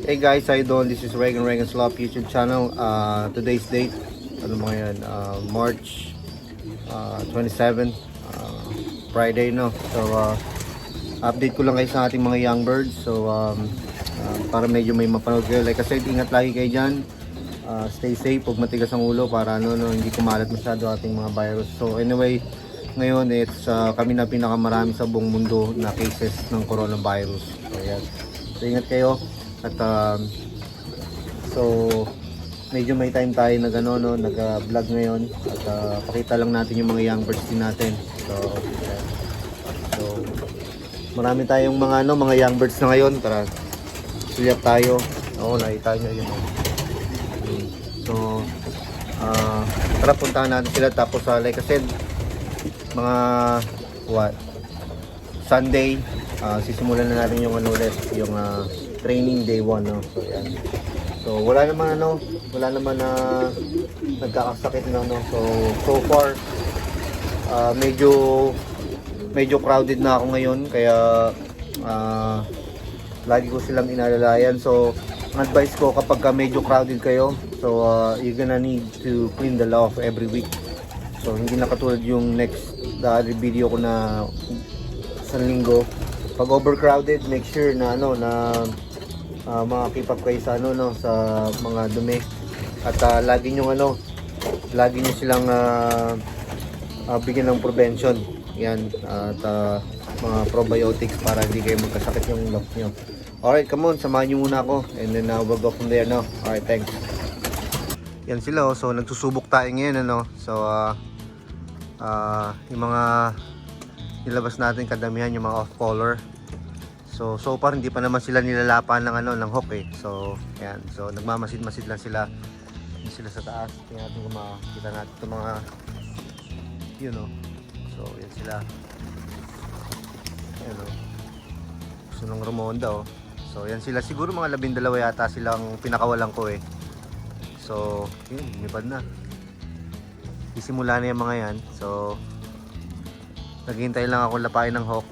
Hey guys, how you doing? This is Regan Slop YouTube channel. Today's date, ano mo yan, March 27, Friday, no? So, update ko lang kayo sa ating mga young birds. So, para medyo may mapanood kayo. Like I said, ingat lagi kayo dyan. Stay safe, huwag matigas ang ulo para hindi kumalat masyado ating mga virus. So, anyway, ngayon, it's kami na pinakamarami sa buong mundo na cases ng coronavirus. So, yan. So, ingat kayo. At so medyo may time tayo na gano'n, no, nag-vlog ngayon at pakita lang natin yung mga young birds din natin. So marami tayong mga young birds na ngayon. Tara, sulyap tayo. Oo, nakita nyo yun. So tara, puntahan natin sila. Tapos like I said, mga Sunday, sisimulan na natin yung ulit, yung training day 1, no? So yan. So wala naman na nagkakasakit na, no. So far medyo crowded na ako ngayon, kaya lagi ko silang inalalayan. So ang advice ko, kapag medyo crowded kayo, so you're gonna need to clean the loft every week. So hindi na katulad yung the other video ko na sa linggo. Pag overcrowded, make sure na makakip up kayo sa sa mga dumi, at lagi nyo silang bigyan ng prevention yan, at mga probiotics para hindi kayo magkasakit yung lock nyo. Alright, come on, samahan nyo muna ako and then we'll go from there, no? Alright, thanks. Yan sila, so nagsusubok tayo ngayon, so yung mga nilabas natin kadamihan yung mga off color. So far hindi pa naman sila nilalapan ng hook eh. So yan, so nagmamasid-masid lang sila. Hindi sila sa taas. Tingnan natin kung makikita natin itong mga So yan sila. Yan gusto ng rumonda So yan sila, siguro mga 12 yata silang pinakawalan ko eh. So yun, lumipad na. Isimula na yung mga yan. So naghihintay lang ako lapain ng hawk.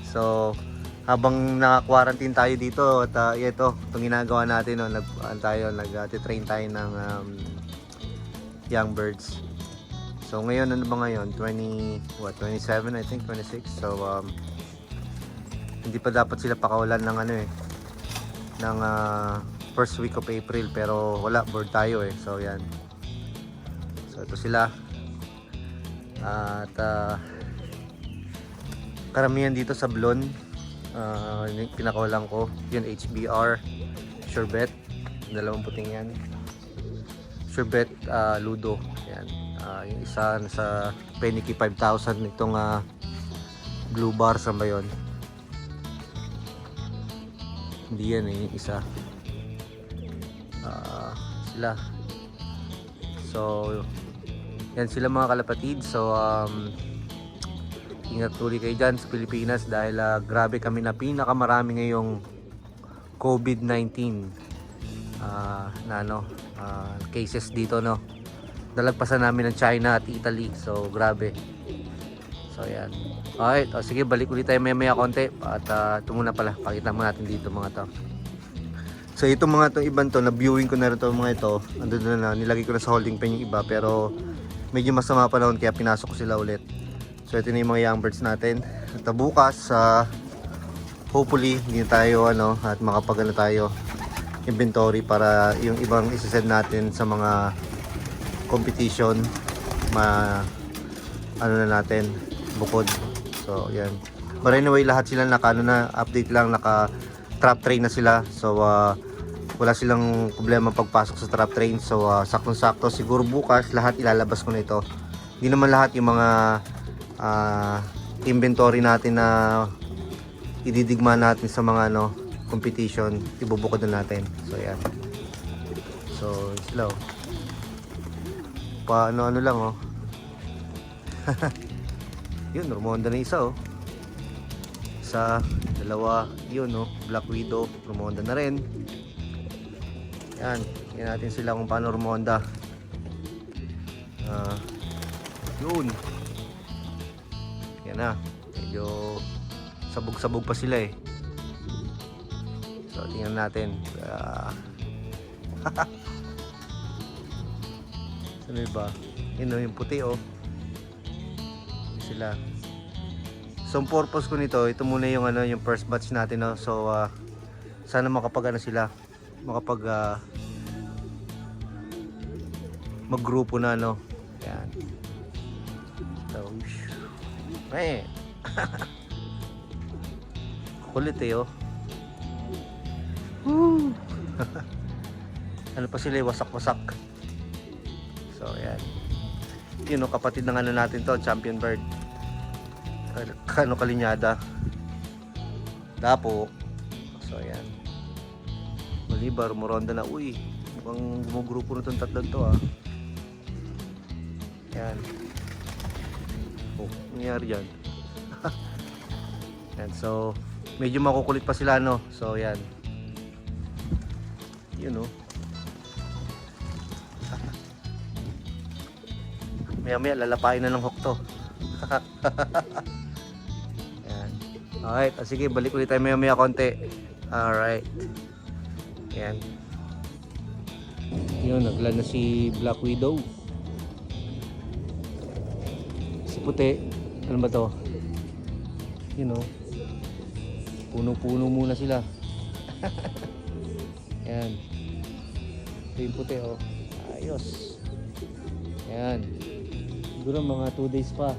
So habang naka-quarantine tayo dito at itong ginagawa natin, nag-train tayo ng young birds. So ngayon, ano ba ngayon? 27, I think 26. So hindi pa dapat sila pakawalan ng ng first week of April, pero wala, board tayo eh. So yan. So ito sila. At karamihan dito sa Blon, pinakawalan ko yun, HBR, Sherbet, dalawang puting yan, Sherbet, Ludo yan. Yung isa nasa Penicky 5,000, itong Blue Bar, saan ba yun? Hindi yan yung isa. Sila, so yan sila mga kalapatid. So ingat tuloy kayo dyan sa Pilipinas dahil grabe kami na pinakamarami ngayong COVID-19 cases dito, no. Nalagpasan namin ng China at Italy. So grabe. So yan. Alright, sige, balik ulit tayo maya konti. At ito muna pala, pakita mo natin dito mga to. So itong ibang to, na-viewing ko na rin to, mga ito. Andun na, nilagay ko na sa holding pen yung iba, pero medyo masama panahon kaya pinasok ko sila ulit. So ito na yung mga young birds natin. At bukas, hopefully hindi tayo at makapag tayo inventory para yung ibang isasend natin sa mga competition na natin bukod. So yan. But anyway, lahat sila update lang, naka trap train na sila. So wala silang problema pagpasok sa trap train. So saktong-sakto, siguro bukas lahat ilalabas ko na ito. Hindi naman lahat yung mga inventory natin na ididigma natin sa mga competition, ibubukod na natin. So yan. So sila paano lang yun, rumonda na isa isa, dalawa, yun Black Widow, rumonda na rin. Yan, tingnan natin sila kung paano rumonda. Yun. Yan na, medyo sabog-sabog pa sila eh. So So tingnan natin. Ano ba? Yun o, yung puti o. Sila. So ang purpose ko nito, ito muna yung ano, yung first batch natin, no. So sana makapag ano sila, makapag maggrupo na, no. Yan. So, kulit eh, oh. Woo! Ano pa sila, wasak-wasak. So, yan. Yun, no, kapatid ng ano natin to, champion bird. Ano, kalinyada. Dapo. So, yan. Malibar, muronda na. Uy, mukhang gumugrupo na itong tatlong to, ah. Yan. Oh, nangyari yan. Yan, so medyo makukulit pa sila, no. So yan. Yun, no. Maya lalapain na ng hook to. Yan. Alright, sige, balik ulit tayo maya konti. Alright. Yan. Yun, naglan na si Black Widow. Si puti, ano ba to? You know, puno-puno muna sila. Yan. Ito yung puti, oh. Ayos. Yan. Siguro mga 2 days pa.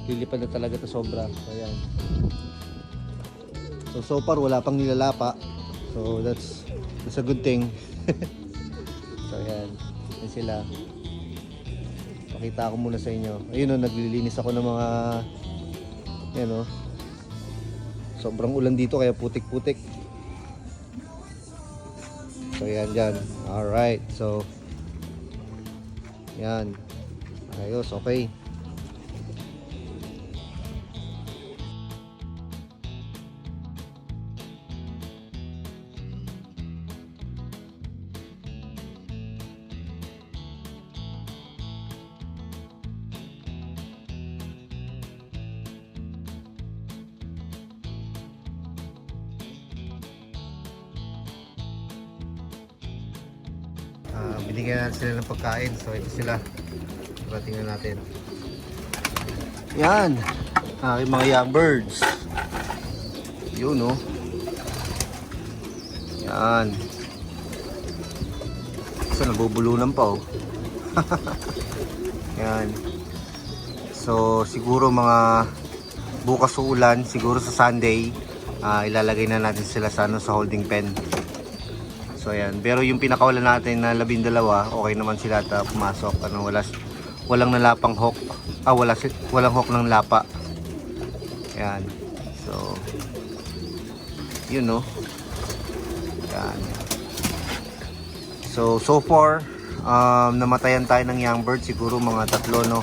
Lilipad na talaga to sobra. So yan. So far wala pang nilalapa. So that's a good thing. So yan. Yan sila. Pakita ko muna sa inyo. Ayun, oh, naglilinis ako ng mga yan, oh. Sobrang ulan dito kaya putik-putik. So yan dyan. Alright. So yan. Ayos. Okay. Binigyan natin sila ng pagkain. So ito sila. Diba, tingnan natin. Yan. Aking mga young birds. Yun, no. Yan. So nabubulunan pa, oh. Yan. So siguro mga bukas ulan, siguro sa Sunday, ilalagay na natin sila sa, ano, sa holding pen. So ayan, pero yung pinakawalan natin na 12, okay naman sila at pumasok. Ano, walang nalapang hook. Walang hook ng lapa. Ayan. So yun, no. Ayan. So far namatayan tayo ng young bird siguro mga 3, no.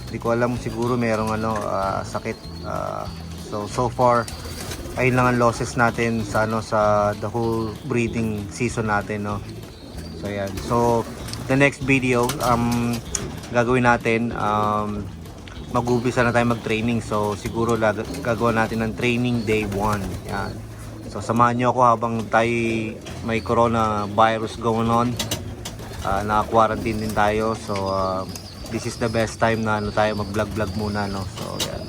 Hindi ko alam, siguro merong ano, sakit. So far ayun lang ang losses natin sa ano, sa the whole breeding season natin, no. So ayan. So the next video gagawin natin, mag-umpisa na tayo mag-training. So siguro gagawa natin ng training day 1. Yan. So samahan niyo ako habang tayo may coronavirus going on. Na-quarantine din tayo. So this is the best time na ano, tayo mag-vlog muna, no. So yan.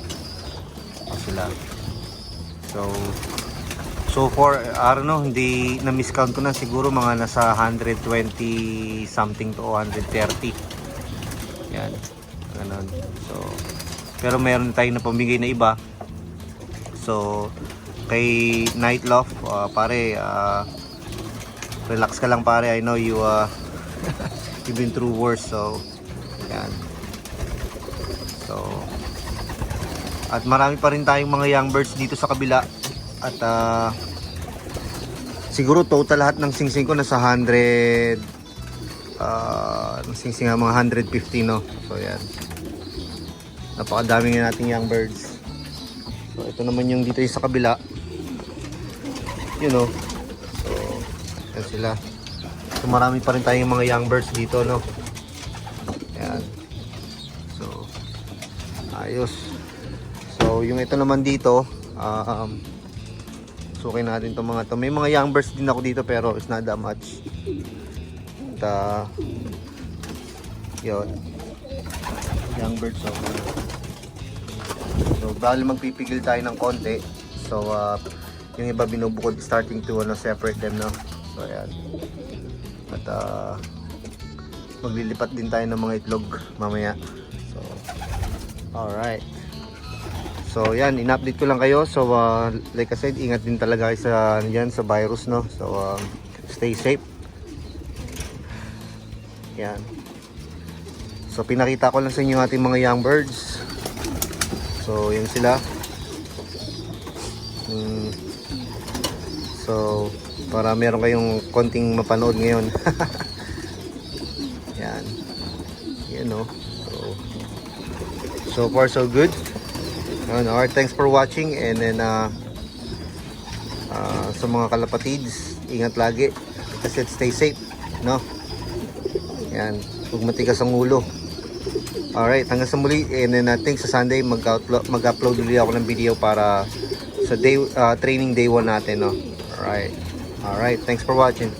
O sila. So far, I don't know, hindi na-miscount ko na, siguro mga nasa 120 something to 130. Yan. Ganun. So, pero meron tayong napamigay na iba. So, kay Night Love, pare, relax ka lang, pare. I know you you've been through worse. So, yan. So, at marami pa rin tayong mga young birds dito sa kabila. At siguro total lahat ng singsing ko nasa 100, singsing mga 150, no. So yan. Napakadami nga nating young birds. So ito naman yung dito yung sa kabila. You know. So yan sila. So marami pa rin tayong mga young birds dito, no. Yan. So ayos. So yung ito naman dito, Papasukin natin itong mga to. May mga young birds din ako dito pero it's not that much. At yun, young birds. So bali magpipigil tayo ng konti. So yung iba binubukod, starting to separate them, no. So ayan. At maglilipat din tayo ng mga itlog mamaya. So alright. So yan, in-update ko lang kayo. So like I said, ingat din talaga kayo sa sa virus, no. So stay safe. Yan. So pinakita ko lang sa inyo ating mga young birds. So yan sila. So para meron kayong konting mapanood ngayon. Yan. Yan, no. So far so good. Alright, thanks for watching, and then sa mga kalapatids, ingat lagi kasi stay safe, no. Yan, huwag matigas ang ulo. Alright, hanggang sa muli, and then thanks sa Sunday mag-upload ulit ako ng video para sa training day 1 natin, no. Alright, thanks for watching.